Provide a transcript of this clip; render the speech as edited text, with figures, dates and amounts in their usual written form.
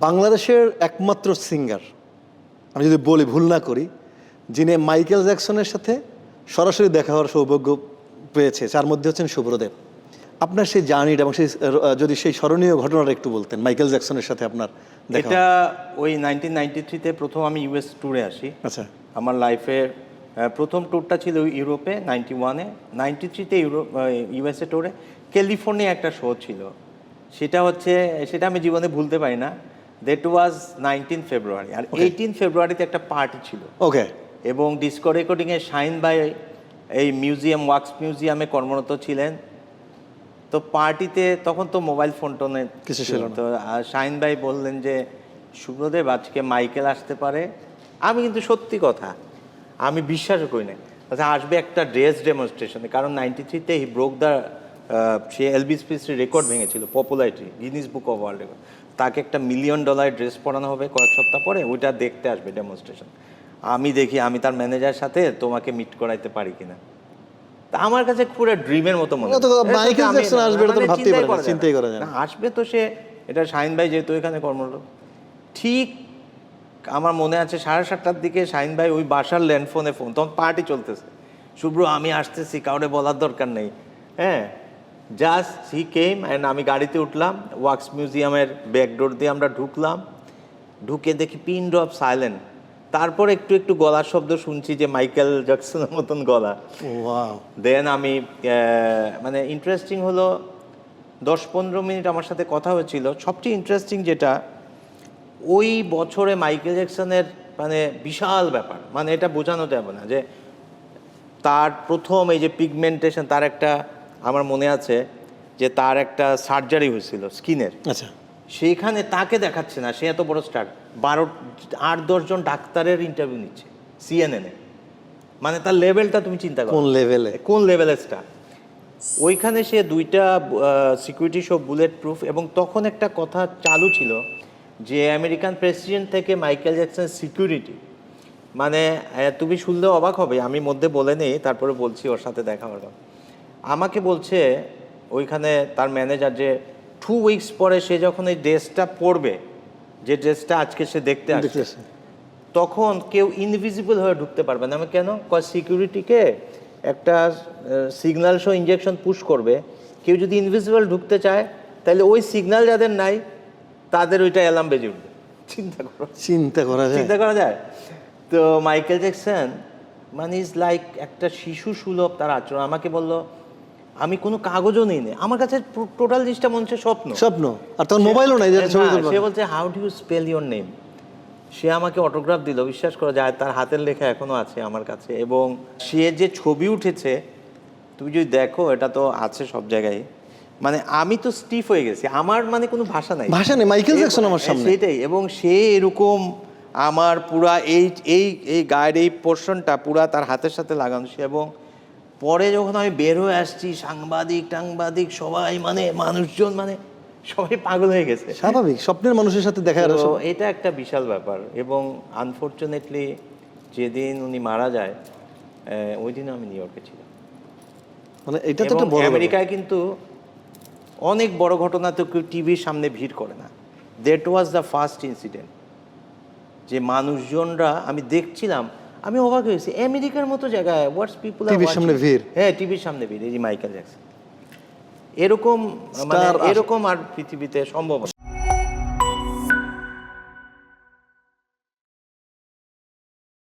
বাংলাদেশের একমাত্র সিঙ্গার, আমি যদি বলি ভুল না করি, যিনি মাইকেল জ্যাকসনের সাথে সরাসরি দেখা হওয়ার সৌভাগ্য পেয়েছে, যার মধ্যে হচ্ছেন শুভ্রদেব। আপনার সেই জার্নিটা এবং সেই যদি সেই স্মরণীয় ঘটনাটা একটু বলতেন, মাইকেল জ্যাকসনের সাথে আপনার দেখা। এটা ওই 1993-তে প্রথম আমি ইউএস ট্যুরে আসি। আচ্ছা, আমার লাইফের প্রথম ট্যুরটা ছিল ইউরোপে 91-এ, 93-তে ইউএসএ ট্যুরে ক্যালিফোর্নিয়া একটা শো ছিল। সেটা আমি জীবনে ভুলতে পারি না। দ্যাট ওয়াজ 19 ফেব্রুয়ারি, আর 18 ফেব্রুয়ারিতে একটা পার্টি ছিল। ওকে। এবং ডিসকো রেকর্ডিংয়ে শাহিন ভাই এই ওয়াক্স মিউজিয়ামে কর্মরত ছিলেন। তো পার্টিতে তখন তো মোবাইল ফোন টোনে কিছু ছিল না। তো শাহিন ভাই বললেন যে শুভ্রদেব আজকে মাইকেল আসতে পারে। আমি কিন্তু সত্যি কথা আমি বিশ্বাসও করি না, আচ্ছা আসবে একটা ড্রেস ডেমনস্ট্রেশনে, কারণ 93-তে হি ব্রোক দ্য সে এলভিস প্রিসলি রেকর্ড ভেঙেছিল popularity, Guinness Book of World Record. তাকে একটা $1 মিলিয়ন ড্রেস পরানো হবে কয়েক সপ্তাহ পরে, ওইটা দেখতে আসবে ডেমনস্ট্রেশন। আমি দেখি আমি তার ম্যানেজারের সাথে তোমাকে মিট করাইতে পারি কিনা। তা আমার কাছে পুরো ড্রিমের মতো মনে হয়। মাইকেল জ্যাকসন আসবে এটা তো ভাবতেই পারে না, চিন্তাই করা যায় না। আসবে তো সে, এটা শাহিন ভাই যেহেতু এখানে কর্মরত। ঠিক আমার মনে আছে 7:30টার দিকে শাহিন ভাই ওই বাসার ল্যান্ডফোনে ফোন, তখন পার্টি চলতেছে, শুভ্র আমি আসতেছি, কাউরে বলার দরকার নেই, হ্যাঁ জাস্ট হি কেম অ্যান্ড আমি গাড়িতে উঠলাম, ওয়াক্স মিউজিয়ামের ব্যাকডোর দিয়ে আমরা ঢুকলাম, ঢুকে দেখি পিন ড্রপ সাইলেন্ট। তারপর একটু একটু গলার শব্দ শুনছি যে মাইকেল জ্যাকসনের মতন গলা। ওয়াও। দেন আমি মানে ইন্টারেস্টিং হলো 10-15 মিনিট আমার সাথে কথা হয়েছিল। সবচেয়ে ইন্টারেস্টিং যেটা, ওই বছরে মাইকেল জ্যাকসনের মানে বিশাল ব্যাপার, মানে এটা বোঝানো যাবে না যে তার প্রথম এই যে পিগমেন্টেশন, তার একটা আমার মনে আছে যে তার একটা সার্জারি হয়েছিল স্কিনের। আচ্ছা, সেইখানে তাকে দেখাচ্ছে না, সে এত বড় স্টার, 8-10 জন ডাক্তারের ইন্টারভিউ নিচ্ছে সিএনএনে। মানে তার লেভেলটা তুমি চিন্তা করো, কোন লেভেলের স্টার। ওইখানে সে 2টা সিকিউরিটি শো বুলেট প্রুফ, এবং তখন একটা কথা চালু ছিল যে আমেরিকান প্রেসিডেন্ট থেকে মাইকেল জ্যাকসনের সিকিউরিটি, মানে তুমি শুনলে অবাক হবে, আমি মধ্যে বলে নেই তারপরে বলছি ওর সাথে দেখা হওয়ার কথা। আমাকে বলছে ওইখানে তার ম্যানেজার যে 2 উইকস পরে সে যখন এই ড্রেসটা পরবে, যে ড্রেসটা আজকে সে দেখতে আসছে, তখন কেউ ইনভিজিবল হয়ে ঢুকতে পারবে না। আমি কেন? সিকিউরিটিকে একটা সিগন্যাল শো ইনজেকশন পুশ করবে, কেউ যদি ইনভিজিবল ঢুকতে চায় তাহলে ওই সিগন্যাল যাদের নাই তাদের ওইটা অ্যালার্ম বেজে উঠবে। চিন্তা করা যায়। তো মাইকেল জ্যাকসন মানে ইজ লাইক একটা শিশু সুলভ তার আচরণ। আমাকে বলল, আমি কোনো কাগজও নেই, আমার কাছে টোটাল জিনিসটা মনে হচ্ছে স্বপ্ন, আর তখন মোবাইলও নাই। সে বলছে how do you spell your name. সে আমাকে অটোগ্রাফ দিল, বিশ্বাস করা যায়, তার হাতের লেখা এখনো আছে আমার কাছে। এবং সে যে ছবি উঠেছে তুমি যদি দেখো, এটা তো আছে সব জায়গায়, মানে আমি তো স্টিফ হয়ে গেছি, আমার মানে কোনো ভাষা নাই মাইকেল জ্যাকসন আমার সামনে, সেটাই। এবং সে এরকম আমার পুরা এই এই এই গায়ের এই পোর্শনটা পুরা তার হাতের সাথে লাগানো। এবং পরে যখন আমি বের হয়ে আসছি, সাংবাদিক সবাই, মানে মানুষজন, মানে সবাই পাগল হয়ে গেছে। স্বাভাবিক, স্বপ্নের মানুষের সাথে দেখা। এটা একটা বিশাল ব্যাপার। এবং আনফর্চুনেটলি যেদিন উনি মারা যায়, ওই দিনও আমি নিউ ইয়র্কে ছিলাম। মানে এটা তো একটা বড়, আমেরিকায় কিন্তু অনেক বড় ঘটনা তো কেউ টিভির সামনে ভিড় করে না। That was the first incident যে মানুষজনরা, আমি দেখছিলাম, আমি অবাক হয়েছি, আমেরিকার মতো জায়গায় হোয়াটস পিপল আর টিভির সামনে ভিড়। হ্যাঁ, টিভির সামনে ভিড়। এই যে মাইকেল জ্যাকসন, এরকম মানে এরকম আর পৃথিবীতে সম্ভব।